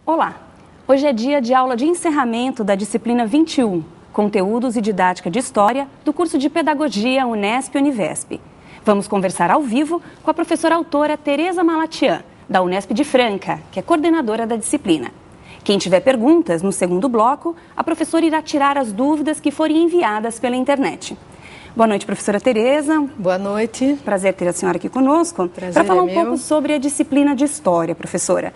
Olá! Hoje é dia de aula de encerramento da disciplina 21, Conteúdos e Didática de História, do curso de Pedagogia Unesp-Univesp. Vamos conversar ao vivo com a professora autora Tereza Malatian, da Unesp de Franca, que é coordenadora da disciplina. Quem tiver perguntas, no segundo bloco, a professora irá tirar as dúvidas que forem enviadas pela internet. Boa noite, professora Tereza. Boa noite. Prazer ter a senhora aqui conosco. Prazer para falar um é meu. pouco sobre a disciplina de História, professora.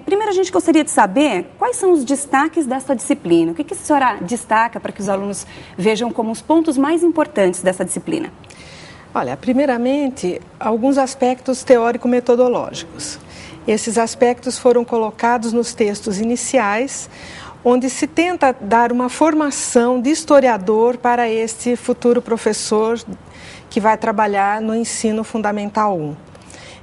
Primeiro, a gente gostaria de saber quais são os destaques dessa disciplina. O que a senhora destaca para que os alunos vejam como os pontos mais importantes dessa disciplina? Olha, primeiramente, alguns aspectos teórico-metodológicos. Esses aspectos foram colocados nos textos iniciais, onde se tenta dar uma formação de historiador para este futuro professor que vai trabalhar no ensino fundamental 1.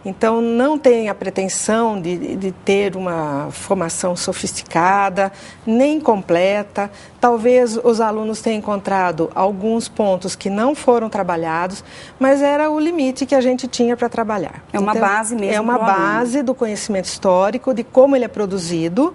Então, não tem a pretensão de ter uma formação sofisticada, nem completa. Talvez os alunos tenham encontrado alguns pontos que não foram trabalhados, mas era o limite que a gente tinha para trabalhar. É uma base mesmo. É uma base do conhecimento histórico, de como ele é produzido,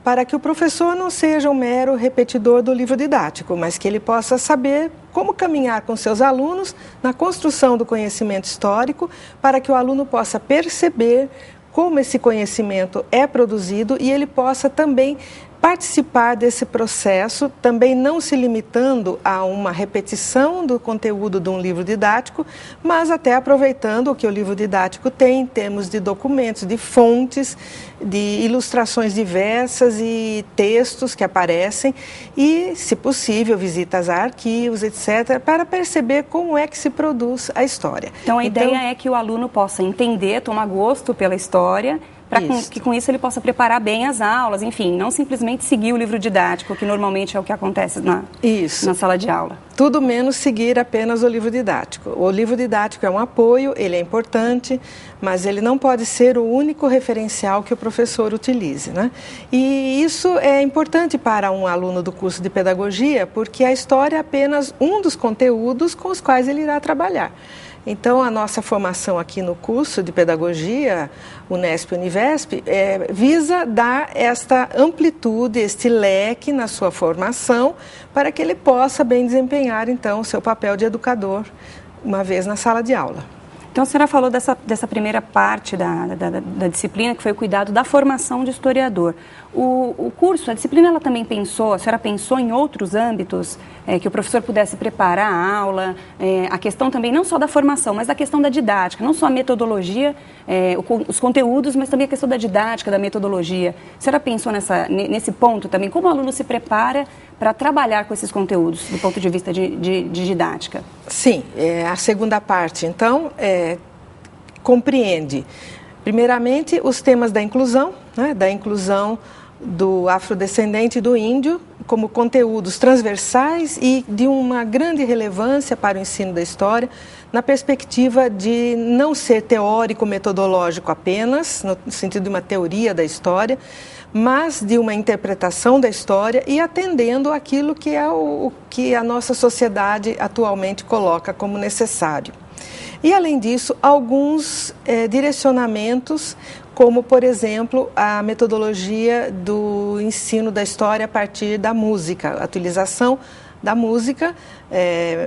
para que o professor não seja um mero repetidor do livro didático, mas que ele possa saber como caminhar com seus alunos na construção do conhecimento histórico, para que o aluno possa perceber como esse conhecimento é produzido e ele possa também participar desse processo, também não se limitando a uma repetição do conteúdo de um livro didático, mas até aproveitando o que o livro didático tem em termos de documentos, de fontes, de ilustrações diversas e textos que aparecem e, se possível, visitas a arquivos, etc., para perceber como é que se produz a história. Então, a ideia é que o aluno possa entender, tomar gosto pela história, para que com isso ele possa preparar bem as aulas, enfim, não simplesmente seguir o livro didático, que normalmente é o que acontece na sala de aula. Tudo menos seguir apenas o livro didático. O livro didático é um apoio, ele é importante, mas ele não pode ser o único referencial que o professor utilize, né? E isso é importante para um aluno do curso de pedagogia, porque a história é apenas um dos conteúdos com os quais ele irá trabalhar. Então, a nossa formação aqui no curso de Pedagogia Unesp-Univesp visa dar esta amplitude, este leque na sua formação, para que ele possa bem desempenhar, então, o seu papel de educador, uma vez na sala de aula. Então, a senhora falou dessa primeira parte da disciplina, que foi o cuidado da formação de historiador. O curso, a disciplina, ela também pensou, a senhora pensou em outros âmbitos que o professor pudesse preparar a aula, a questão também não só da formação, mas da questão da didática, não só a metodologia, os conteúdos, mas também a questão da didática, da metodologia. A senhora pensou nesse ponto também, como o aluno se prepara para trabalhar com esses conteúdos, do ponto de vista de didática? Sim, a segunda parte, então, compreende, primeiramente, os temas da inclusão, né, da inclusão do afrodescendente e do índio, como conteúdos transversais e de uma grande relevância para o ensino da história, na perspectiva de não ser teórico-metodológico apenas, no sentido de uma teoria da história, mas de uma interpretação da história e atendendo aquilo que é o que a nossa sociedade atualmente coloca como necessário. E, além disso, alguns direcionamentos, como, por exemplo, a metodologia do ensino da história a partir da música, a utilização da música,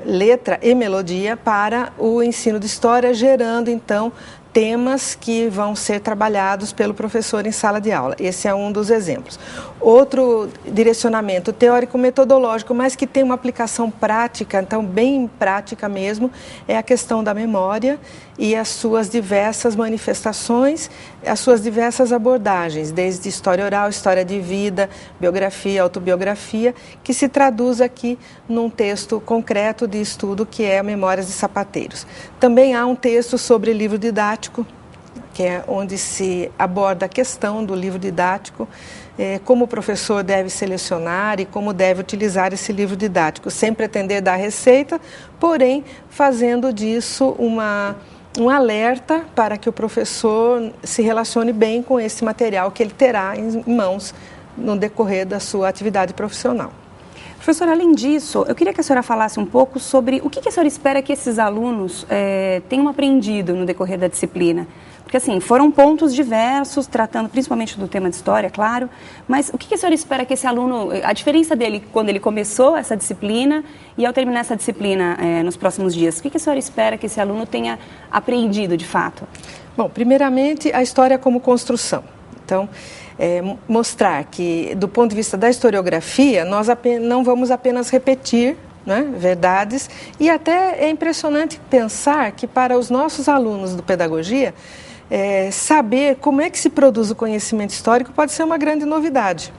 letra e melodia para o ensino de história, gerando, então, temas que vão ser trabalhados pelo professor em sala de aula. Esse é um dos exemplos. Outro direcionamento teórico-metodológico, mas que tem uma aplicação prática, então bem prática mesmo, é a questão da memória e as suas diversas manifestações, as suas diversas abordagens, desde história oral, história de vida, biografia, autobiografia, que se traduz aqui num texto concreto de estudo que é Memórias de Sapateiros. Também há um texto sobre livro didático, que é onde se aborda a questão do livro didático, como o professor deve selecionar e como deve utilizar esse livro didático, sem pretender dar receita, porém fazendo disso um alerta para que o professor se relacione bem com esse material que ele terá em mãos no decorrer da sua atividade profissional. Professora, além disso, eu queria que a senhora falasse um pouco sobre o que a senhora espera que esses alunos tenham aprendido no decorrer da disciplina. Porque, assim, foram pontos diversos, tratando principalmente do tema de história, claro, mas o que a senhora espera que esse aluno, a diferença dele quando ele começou essa disciplina e ao terminar essa disciplina nos próximos dias, o que a senhora espera que esse aluno tenha aprendido de fato? Bom, primeiramente, a história como construção. Então, mostrar que, do ponto de vista da historiografia, nós não vamos apenas repetir, né, verdades, e até é impressionante pensar que para os nossos alunos do pedagogia, saber como é que se produz o conhecimento histórico pode ser uma grande novidade.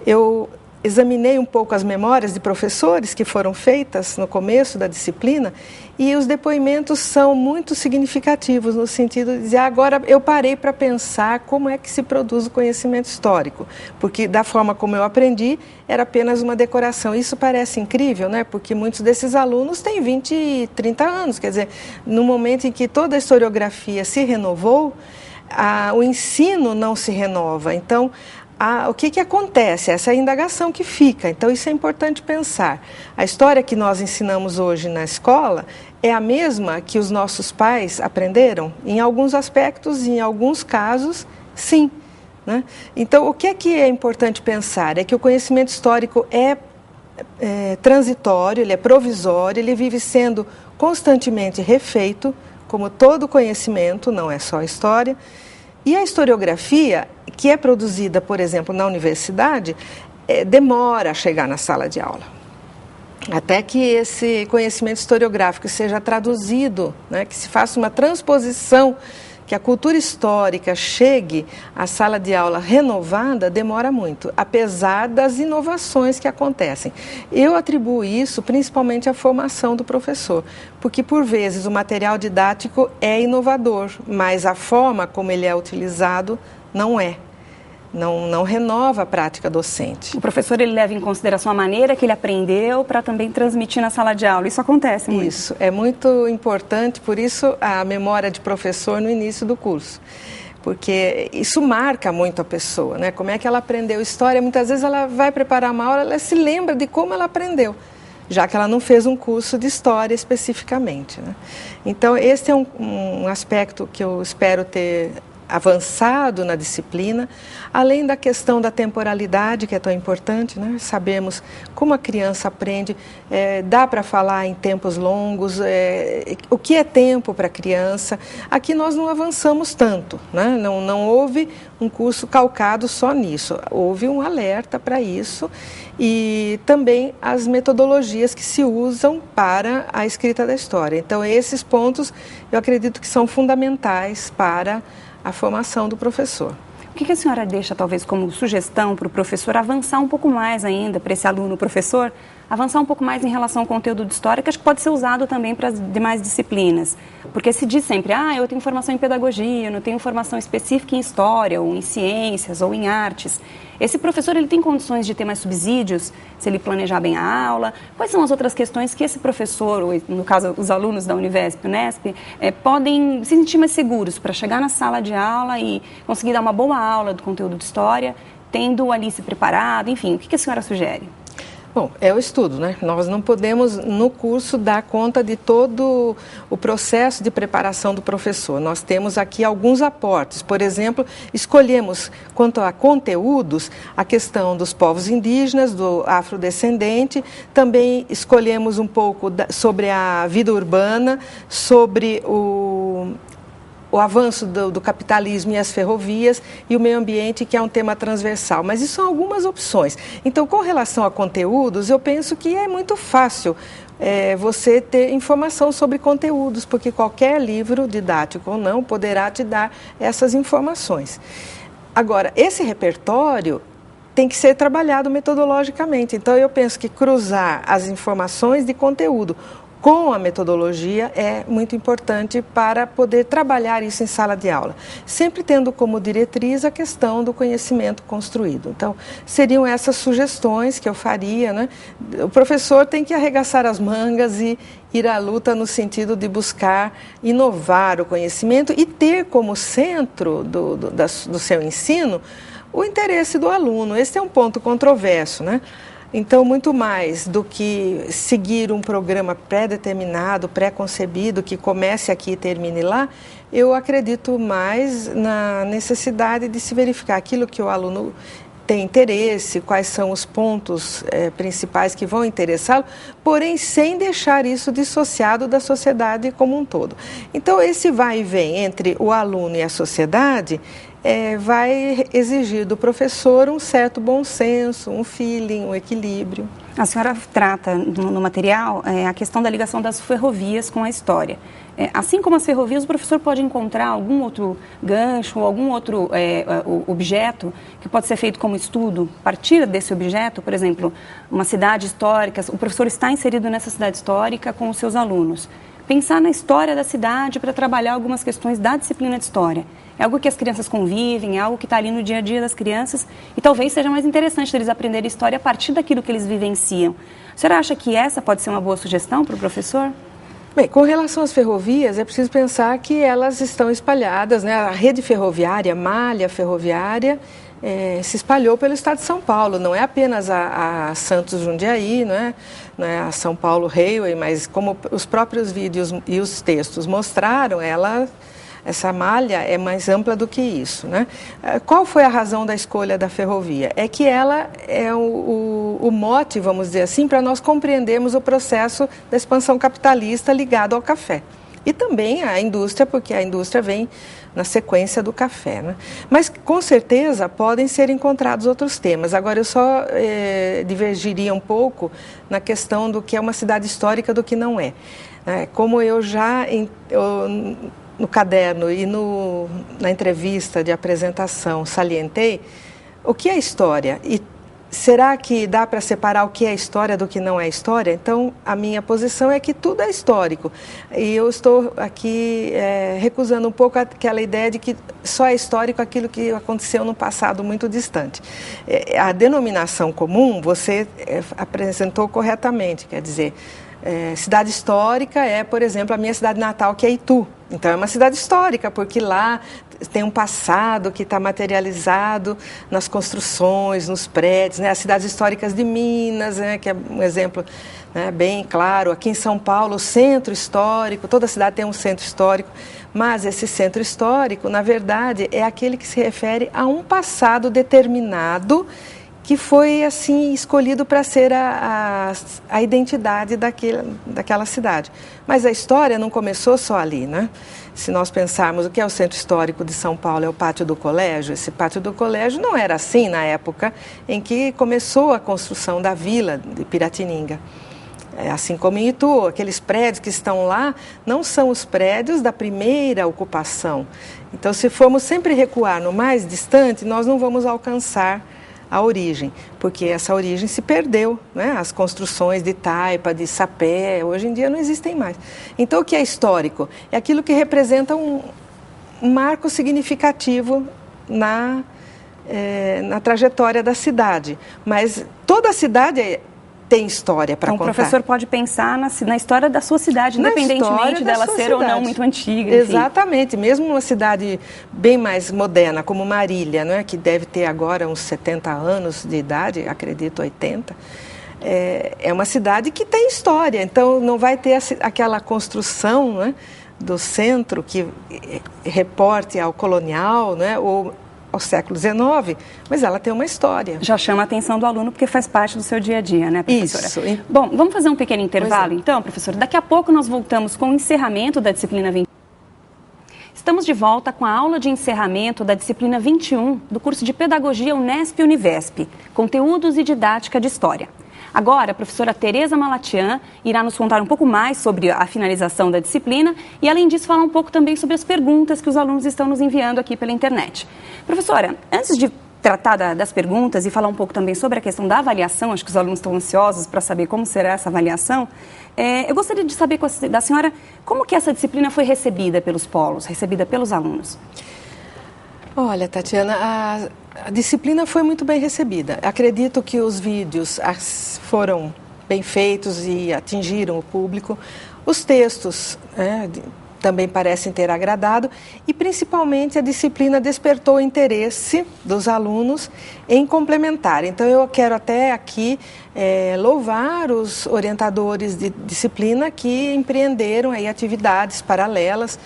Eu examinei um pouco as memórias de professores que foram feitas no começo da disciplina e os depoimentos são muito significativos no sentido de dizer, agora eu parei para pensar como é que se produz o conhecimento histórico, porque da forma como eu aprendi era apenas uma decoração. Isso parece incrível, né? Porque muitos desses alunos têm 20, 30 anos, quer dizer, no momento em que toda a historiografia se renovou, o ensino não se renova. Então, o que acontece? Essa é a indagação que fica. Então, isso é importante pensar. A história que nós ensinamos hoje na escola é a mesma que os nossos pais aprenderam? Em alguns aspectos, em alguns casos, sim. Né? Então, o que é importante pensar? É que o conhecimento histórico é transitório, ele é provisório, ele vive sendo constantemente refeito, como todo conhecimento, não é só a história. E a historiografia, que é produzida, por exemplo, na universidade, demora a chegar na sala de aula. Até que esse conhecimento historiográfico seja traduzido, né, que se faça uma transposição, que a cultura histórica chegue à sala de aula renovada, demora muito, apesar das inovações que acontecem. Eu atribuo isso principalmente à formação do professor, porque por vezes o material didático é inovador, mas a forma como ele é utilizado não é. Não renova a prática docente. O professor ele leva em consideração a maneira que ele aprendeu para também transmitir na sala de aula. Isso acontece muito. Isso, é muito importante, por isso a memória de professor no início do curso. Porque isso marca muito a pessoa, né? Como é que ela aprendeu história, muitas vezes ela vai preparar uma aula, ela se lembra de como ela aprendeu, já que ela não fez um curso de história especificamente, né? Então, esse é um aspecto que eu espero ter avançado na disciplina, além da questão da temporalidade, que é tão importante, né? Sabemos como a criança aprende, dá para falar em tempos longos, o que é tempo para a criança. Aqui nós não avançamos tanto, né? Não houve um curso calcado só nisso, houve um alerta para isso e também as metodologias que se usam para a escrita da história. Então, esses pontos eu acredito que são fundamentais para a formação do professor. O que a senhora deixa, talvez, como sugestão para o professor avançar um pouco mais ainda, para esse aluno professor, avançar um pouco mais em relação ao conteúdo de história, que acho que pode ser usado também para as demais disciplinas? Porque se diz sempre, eu tenho formação em pedagogia, eu não tenho formação específica em história, ou em ciências, ou em artes. Esse professor, ele tem condições de ter mais subsídios, se ele planejar bem a aula? Quais são as outras questões que esse professor, ou no caso os alunos da Univesp, Unesp, podem se sentir mais seguros para chegar na sala de aula e conseguir dar uma boa aula do conteúdo de história, tendo ali se preparado, enfim, o que a senhora sugere? Bom, é o estudo, né? Nós não podemos, no curso, dar conta de todo o processo de preparação do professor. Nós temos aqui alguns aportes. Por exemplo, escolhemos, quanto a conteúdos, a questão dos povos indígenas, do afrodescendente. Também escolhemos um pouco sobre a vida urbana, sobre o avanço do capitalismo e as ferrovias e o meio ambiente, que é um tema transversal. Mas isso são algumas opções. Então, com relação a conteúdos, eu penso que é muito fácil você ter informação sobre conteúdos, porque qualquer livro, didático ou não, poderá te dar essas informações. Agora, esse repertório tem que ser trabalhado metodologicamente. Então, eu penso que cruzar as informações de conteúdo com a metodologia é muito importante para poder trabalhar isso em sala de aula, sempre tendo como diretriz a questão do conhecimento construído. Então, seriam essas sugestões que eu faria, né? O professor tem que arregaçar as mangas e ir à luta no sentido de buscar inovar o conhecimento e ter como centro do seu ensino o interesse do aluno. Esse é um ponto controverso, né? Então, muito mais do que seguir um programa pré-determinado, pré-concebido, que comece aqui e termine lá, eu acredito mais na necessidade de se verificar aquilo que o aluno tem interesse, quais são os pontos principais que vão interessá-lo, porém sem deixar isso dissociado da sociedade como um todo. Então, esse vai e vem entre o aluno e a sociedade vai exigir do professor um certo bom senso, um feeling, um equilíbrio. A senhora trata no material a questão da ligação das ferrovias com a história. Assim como as ferrovias, o professor pode encontrar algum outro gancho ou algum outro objeto que pode ser feito como estudo, a partir desse objeto, por exemplo, uma cidade histórica, o professor está inserido nessa cidade histórica com os seus alunos. Pensar na história da cidade para trabalhar algumas questões da disciplina de história. É algo que as crianças convivem, é algo que está ali no dia a dia das crianças e talvez seja mais interessante eles aprenderem história a partir daquilo que eles vivenciam. A senhora acha que essa pode ser uma boa sugestão para o professor? Bem, com relação às ferrovias, é preciso pensar que elas estão espalhadas, né? A rede ferroviária, a malha ferroviária, se espalhou pelo estado de São Paulo. Não é apenas a Santos Jundiaí, não é a São Paulo Railway, mas como os próprios vídeos e os textos mostraram, essa malha é mais ampla do que isso, né? Qual foi a razão da escolha da ferrovia? É que ela é o mote, vamos dizer assim, para nós compreendermos o processo da expansão capitalista ligado ao café. E também a indústria, porque a indústria vem na sequência do café, né? Mas, com certeza, podem ser encontrados outros temas. Agora, eu só divergiria um pouco na questão do que é uma cidade histórica do que não é. Como eu já... no caderno e na entrevista de apresentação salientei, o que é história? E será que dá para separar o que é história do que não é história? Então, a minha posição é que tudo é histórico. E eu estou aqui recusando um pouco aquela ideia de que só é histórico aquilo que aconteceu no passado muito distante. A denominação comum você apresentou corretamente, quer dizer... cidade histórica por exemplo, a minha cidade natal, que é Itu. Então, é uma cidade histórica, porque lá tem um passado que está materializado nas construções, nos prédios, né? As cidades históricas de Minas, né? Que é um exemplo bem claro. Aqui em São Paulo, o centro histórico, toda cidade tem um centro histórico, mas esse centro histórico, na verdade, é aquele que se refere a um passado determinado que foi, assim, escolhido para ser a identidade daquela cidade. Mas a história não começou só ali, né? Se nós pensarmos o que é o Centro Histórico de São Paulo, é o Pátio do Colégio. Esse Pátio do Colégio não era assim na época em que começou a construção da vila de Piratininga. Assim como em Itu, aqueles prédios que estão lá não são os prédios da primeira ocupação. Então, se formos sempre recuar no mais distante, nós não vamos alcançar a origem, porque essa origem se perdeu, né? As construções de taipa, de sapé, hoje em dia não existem mais. Então, o que é histórico? É aquilo que representa um marco significativo na trajetória da cidade. Mas toda a cidade tem história para contar. Então, o professor pode pensar na história da sua cidade, independentemente dela ser ou não muito antiga. Enfim. Exatamente. Mesmo uma cidade bem mais moderna, como Marília, não é? Que deve ter agora uns 70 anos de idade, acredito 80, é uma cidade que tem história. Então, não vai ter aquela construção, não é? Do centro que reporte ao colonial, não é? Ou ao século XIX, mas ela tem uma história. Já chama a atenção do aluno porque faz parte do seu dia a dia, né, professora? Isso. Bom, vamos fazer um pequeno intervalo, então, professora. Daqui a pouco nós voltamos com o encerramento da disciplina 21. Estamos de volta com a aula de encerramento da disciplina 21 do curso de Pedagogia Unesp-Univesp, Conteúdos e Didática de História. Agora, a professora Tereza Malatian irá nos contar um pouco mais sobre a finalização da disciplina e, além disso, falar um pouco também sobre as perguntas que os alunos estão nos enviando aqui pela internet. Professora, antes de tratar das perguntas e falar um pouco também sobre a questão da avaliação, acho que os alunos estão ansiosos para saber como será essa avaliação, eu gostaria de saber da senhora como que essa disciplina foi recebida pelos polos, recebida pelos alunos. Olha, Tatiana, a disciplina foi muito bem recebida. Acredito que os vídeos foram bem feitos e atingiram o público. Os textos também parecem ter agradado, e principalmente a disciplina despertou o interesse dos alunos em complementar. Então eu quero até aqui louvar os orientadores de disciplina que empreenderam aí atividades paralelas,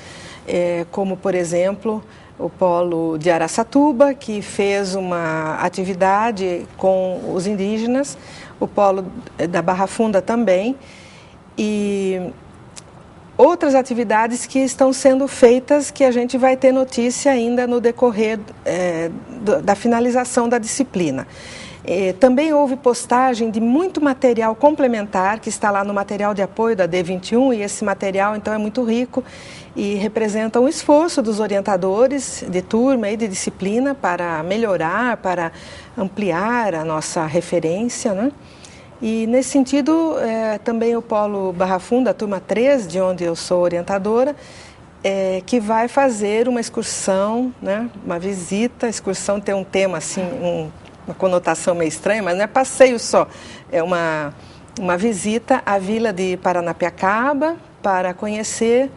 como por exemplo o Polo de Araçatuba, que fez uma atividade com os indígenas, o Polo da Barra Funda também, e outras atividades que estão sendo feitas que a gente vai ter notícia ainda no decorrer da finalização da disciplina. Também houve postagem de muito material complementar que está lá no material de apoio da D21, e esse material então é muito rico e representa um esforço dos orientadores de turma e de disciplina para melhorar, para ampliar a nossa referência, né? E, nesse sentido, também o Polo Barra Funda, a turma 3, de onde eu sou orientadora, que vai fazer uma excursão, né, uma visita. A excursão tem um tema, assim, uma conotação meio estranha, mas não é passeio só. É uma visita à vila de Paranapiacaba para conhecer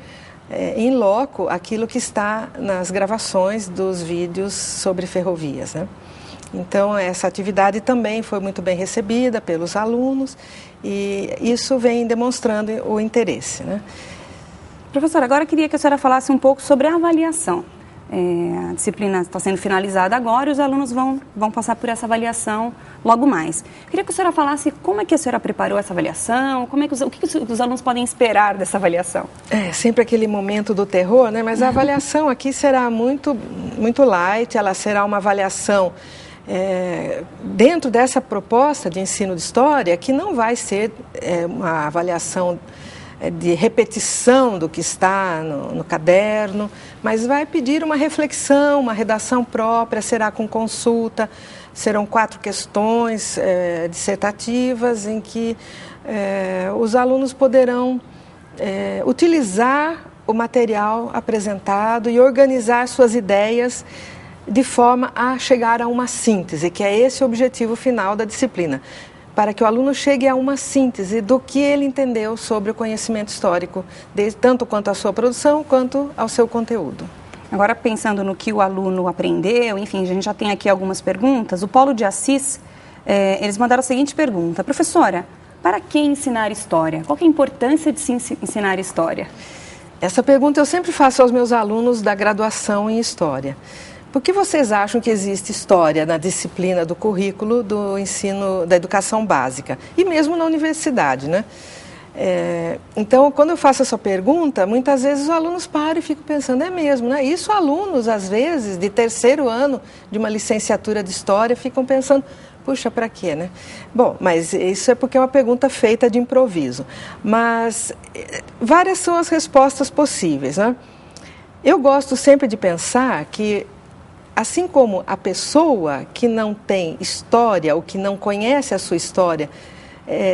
em loco aquilo que está nas gravações dos vídeos sobre ferrovias, né? Então, essa atividade também foi muito bem recebida pelos alunos e isso vem demonstrando o interesse, né? Professora, agora eu queria que a senhora falasse um pouco sobre a avaliação. A disciplina está sendo finalizada agora e os alunos vão passar por essa avaliação logo mais. Eu queria que a senhora falasse como é que a senhora preparou essa avaliação, o que os alunos podem esperar dessa avaliação. Sempre aquele momento do terror, né? Mas a avaliação aqui será muito, muito light, ela será uma avaliação dentro dessa proposta de ensino de história, que não vai ser uma avaliação de repetição do que está no caderno, mas vai pedir uma reflexão, uma redação própria, será com consulta, serão 4 questões dissertativas em que os alunos poderão utilizar o material apresentado e organizar suas ideias de forma a chegar a uma síntese, que é esse o objetivo final da disciplina, para que o aluno chegue a uma síntese do que ele entendeu sobre o conhecimento histórico, tanto quanto à sua produção, quanto ao seu conteúdo. Agora, pensando no que o aluno aprendeu, enfim, a gente já tem aqui algumas perguntas. O Polo de Assis, eles mandaram a seguinte pergunta: professora, para que ensinar história? Qual que é a importância de se ensinar história? Essa pergunta eu sempre faço aos meus alunos da graduação em História. Por que vocês acham que existe história na disciplina do currículo do ensino da educação básica? E mesmo na universidade, né? Então, quando eu faço essa pergunta, muitas vezes os alunos param e ficam pensando, é mesmo, né? Isso alunos, às vezes, de 3º ano de uma licenciatura de História, ficam pensando, puxa, para quê, né? Bom, mas isso é porque é uma pergunta feita de improviso. Mas várias são as respostas possíveis, né? Eu gosto sempre de pensar que, assim como a pessoa que não tem história, ou que não conhece a sua história,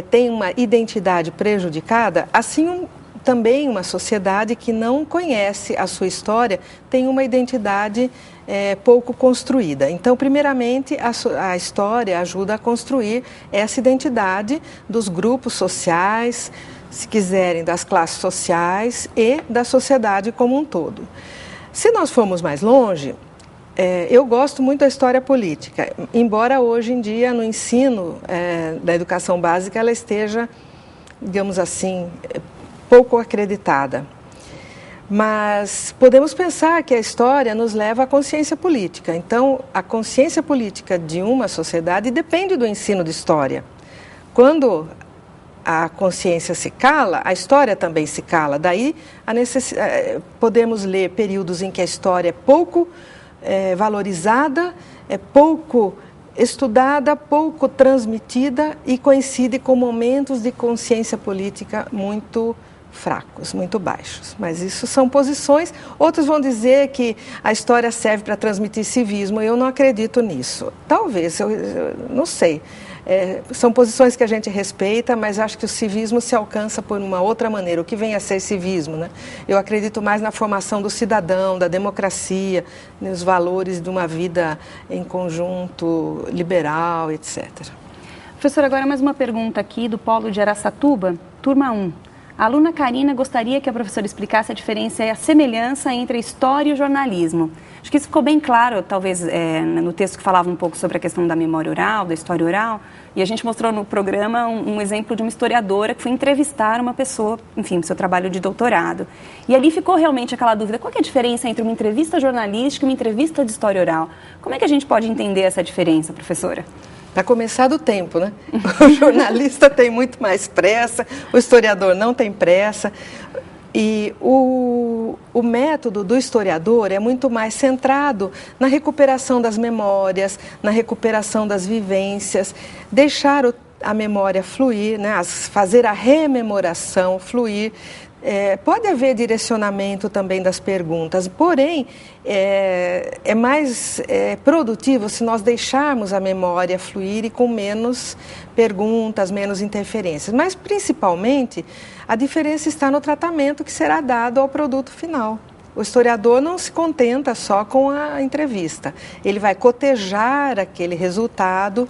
tem uma identidade prejudicada, assim também uma sociedade que não conhece a sua história tem uma identidade pouco construída. Então, primeiramente, a história ajuda a construir essa identidade dos grupos sociais, se quiserem, das classes sociais e da sociedade como um todo. Se nós formos mais longe, eu gosto muito da história política, embora hoje em dia no ensino da educação básica ela esteja, digamos assim, pouco acreditada. Mas podemos pensar que a história nos leva à consciência política. Então, a consciência política de uma sociedade depende do ensino de história. Quando a consciência se cala, a história também se cala. Daí, podemos ler períodos em que a história é pouco valorizada, é pouco estudada, pouco transmitida e coincide com momentos de consciência política muito fracos, muito baixos. Mas isso são posições. Outros vão dizer que a história serve para transmitir civismo. Eu não acredito nisso. Talvez, eu não sei. São posições que a gente respeita, mas acho que o civismo se alcança por uma outra maneira. O que vem a ser civismo, né? Eu acredito mais na formação do cidadão, da democracia, nos valores de uma vida em conjunto, liberal, etc. Professora, agora mais uma pergunta aqui do Polo de Araçatuba, turma 1. A aluna Karina gostaria que a professora explicasse a diferença e a semelhança entre a história e o jornalismo. Acho que isso ficou bem claro, talvez, no texto que falava um pouco sobre a questão da memória oral, da história oral. E a gente mostrou no programa um exemplo de uma historiadora que foi entrevistar uma pessoa, enfim, do seu trabalho de doutorado. E ali ficou realmente aquela dúvida, qual que é a diferença entre uma entrevista jornalística e uma entrevista de história oral? Como é que a gente pode entender essa diferença, professora? Para começar do tempo, né? O jornalista tem muito mais pressa, o historiador não tem pressa. E o método do historiador é muito mais centrado na recuperação das memórias, na recuperação das vivências, deixar a memória fluir, né? Fazer a rememoração fluir. Pode haver direcionamento também das perguntas, porém, é mais produtivo se nós deixarmos a memória fluir e com menos perguntas, menos interferências. Mas, principalmente, a diferença está no tratamento que será dado ao produto final. O historiador não se contenta só com a entrevista, ele vai cotejar aquele resultado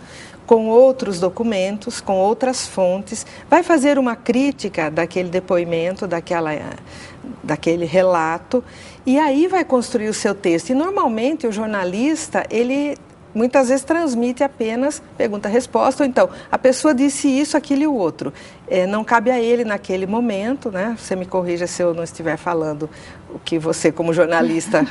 com outros documentos, com outras fontes, vai fazer uma crítica daquele depoimento, daquele relato, e aí vai construir o seu texto. E normalmente o jornalista, ele muitas vezes transmite apenas pergunta-resposta, ou então, a pessoa disse isso, aquilo e o outro. Não cabe a ele naquele momento, né? Você me corrija se eu não estiver falando o que você, como jornalista,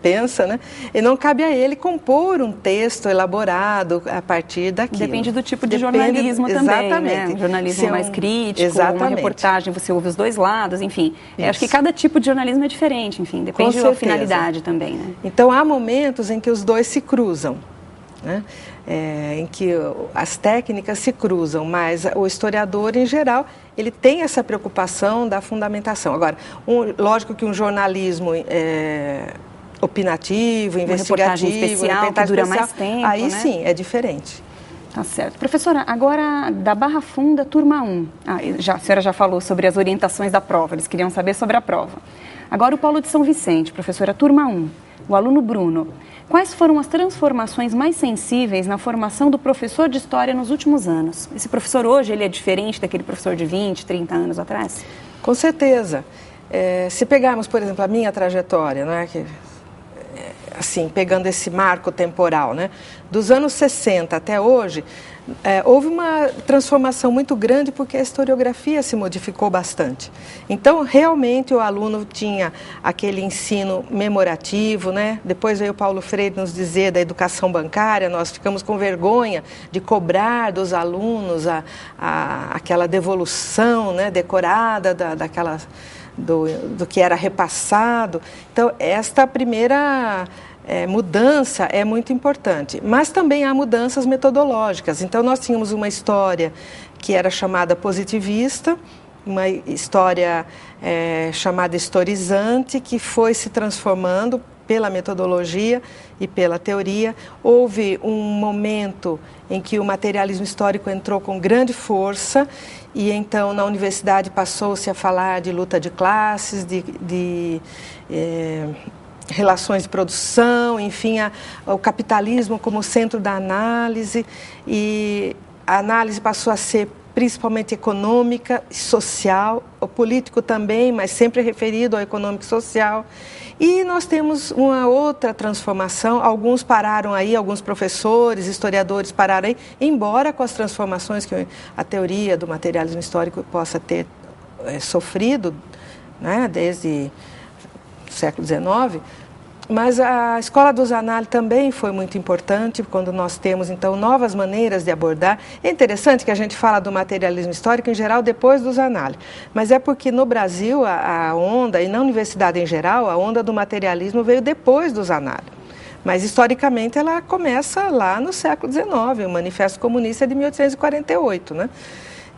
pensa, né? E não cabe a ele compor um texto elaborado a partir daquilo. Depende do tipo de jornalismo também, né? Um jornalismo mais crítico, uma reportagem, você ouve os dois lados, enfim. Acho que cada tipo de jornalismo é diferente, enfim, depende da finalidade também, né? Então, há momentos em que os dois se cruzam, né? Em que as técnicas se cruzam, mas o historiador, em geral, ele tem essa preocupação da fundamentação. Agora, lógico que um jornalismo opinativo, investigativo, especial, que dura mais tempo, aí né? Sim, é diferente. Tá certo. Professora, agora da Barra Funda, turma 1. A senhora já falou sobre as orientações da prova, eles queriam saber sobre a prova. Agora o Polo de São Vicente, professora, turma 1, o aluno Bruno. Quais foram as transformações mais sensíveis na formação do professor de História nos últimos anos? Esse professor hoje, ele é diferente daquele professor de 20, 30 anos atrás? Com certeza. Se pegarmos, por exemplo, a minha trajetória, né, assim, pegando esse marco temporal, né, dos anos 60 até hoje, houve uma transformação muito grande porque a historiografia se modificou bastante. Então, realmente, o aluno tinha aquele ensino memorativo, né? Depois veio o Paulo Freire nos dizer da educação bancária, nós ficamos com vergonha de cobrar dos alunos aquela devolução, né, decorada do que era repassado. Então, esta primeira mudança é muito importante, mas também há mudanças metodológicas. Então, nós tínhamos uma história que era chamada positivista, uma história chamada historizante, que foi se transformando pela metodologia e pela teoria. Houve um momento em que o materialismo histórico entrou com grande força e então na universidade passou-se a falar de luta de classes, de relações de produção, enfim, o capitalismo como centro da análise, e a análise passou a ser principalmente econômica e social, o político também, mas sempre referido ao econômico e social. E nós temos uma outra transformação, alguns pararam aí, alguns professores, historiadores pararam aí, embora com as transformações que a teoria do materialismo histórico possa ter sofrido, né, desde o século XIX, mas a Escola do Zanalli também foi muito importante, quando nós temos, então, novas maneiras de abordar. É interessante que a gente fala do materialismo histórico, em geral, depois do Zanalli, mas é porque no Brasil a onda, e na universidade em geral, a onda do materialismo veio depois do Zanalli. Mas, historicamente, ela começa lá no século XIX, o Manifesto Comunista é de 1848, né?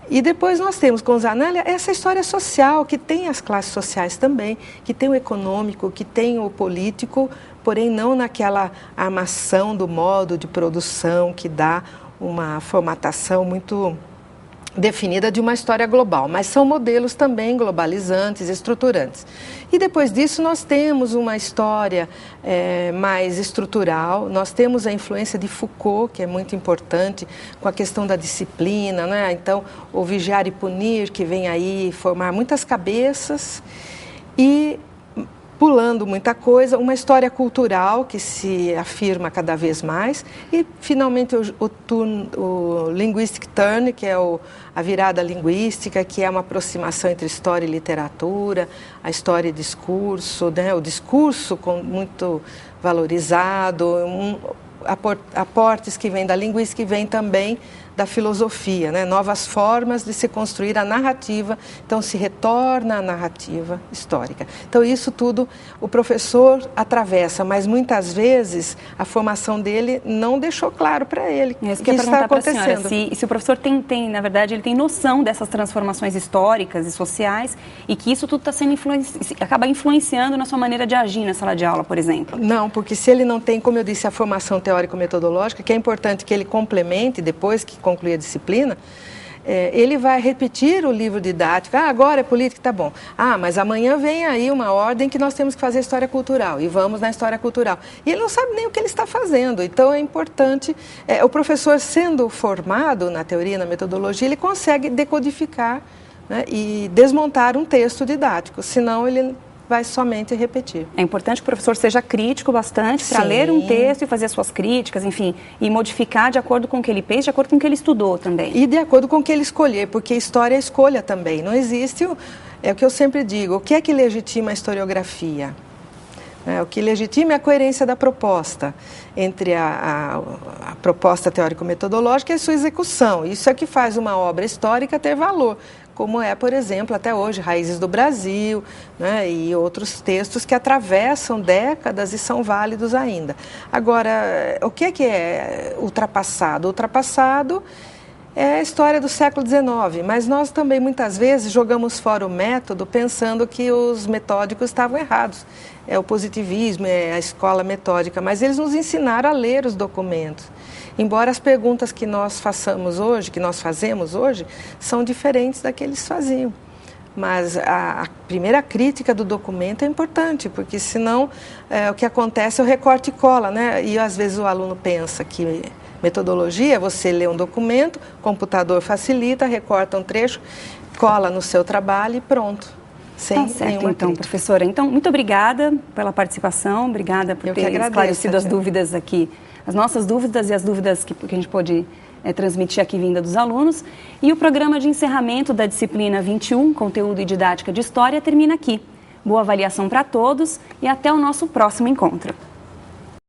E depois nós temos com o Zanalli essa história social, que tem as classes sociais também, que tem o econômico, que tem o político, porém não naquela armação do modo de produção que dá uma formatação muito definida de uma história global, mas são modelos também globalizantes, estruturantes. E depois disso nós temos uma história mais estrutural, nós temos a influência de Foucault, que é muito importante, com a questão da disciplina, né? Então, o vigiar e punir, que vem aí formar muitas cabeças, e pulando muita coisa, uma história cultural que se afirma cada vez mais e, finalmente, o linguistic turn, que é a virada linguística, que é uma aproximação entre história e literatura, a história e discurso, né? O discurso muito valorizado, aportes que vêm da linguística e vêm também da filosofia, né? Novas formas de se construir a narrativa, então se retorna à narrativa histórica. Então isso tudo o professor atravessa, mas muitas vezes a formação dele não deixou claro para ele que isso está acontecendo. Se o professor tem, na verdade, ele tem noção dessas transformações históricas e sociais e que isso tudo está sendo acaba influenciando na sua maneira de agir na sala de aula, por exemplo. Não, porque se ele não tem, como eu disse, a formação teórico-metodológica, que é importante que ele complemente depois que concluir a disciplina, ele vai repetir o livro didático. Agora é política, tá bom. Mas amanhã vem aí uma ordem que nós temos que fazer história cultural e vamos na história cultural. E ele não sabe nem o que ele está fazendo. Então é importante, o professor sendo formado na teoria, na metodologia, ele consegue decodificar, né, e desmontar um texto didático, senão ele vai somente repetir. É importante que o professor seja crítico bastante para ler um texto e fazer as suas críticas, enfim, e modificar de acordo com o que ele fez, de acordo com o que ele estudou também. E de acordo com o que ele escolher, porque história é escolha também. Não existe, é o que eu sempre digo, o que é que legitima a historiografia? O que legitima é a coerência da proposta entre a proposta teórico-metodológica e a sua execução. Isso é que faz uma obra histórica ter valor, como é, por exemplo, até hoje, Raízes do Brasil, né, e outros textos que atravessam décadas e são válidos ainda. Agora, o que é ultrapassado? Ultrapassado é a história do século XIX, mas nós também muitas vezes jogamos fora o método pensando que os metódicos estavam errados. É o positivismo, é a escola metódica, mas eles nos ensinaram a ler os documentos. Embora as perguntas que nós fazemos hoje, são diferentes da que eles faziam. Mas a primeira crítica do documento é importante, porque senão o que acontece é o recorte e cola, né? E às vezes o aluno pensa que metodologia é você ler um documento, computador facilita, recorta um trecho, cola no seu trabalho e pronto. Sem nenhuma então, crítica. Professora. Então, muito obrigada pela participação, obrigada por ter esclarecido as dúvidas aqui, as nossas dúvidas e as dúvidas que a gente pôde transmitir aqui vinda dos alunos. E o programa de encerramento da disciplina 21, Conteúdo e Didática de História, termina aqui. Boa avaliação para todos e até o nosso próximo encontro.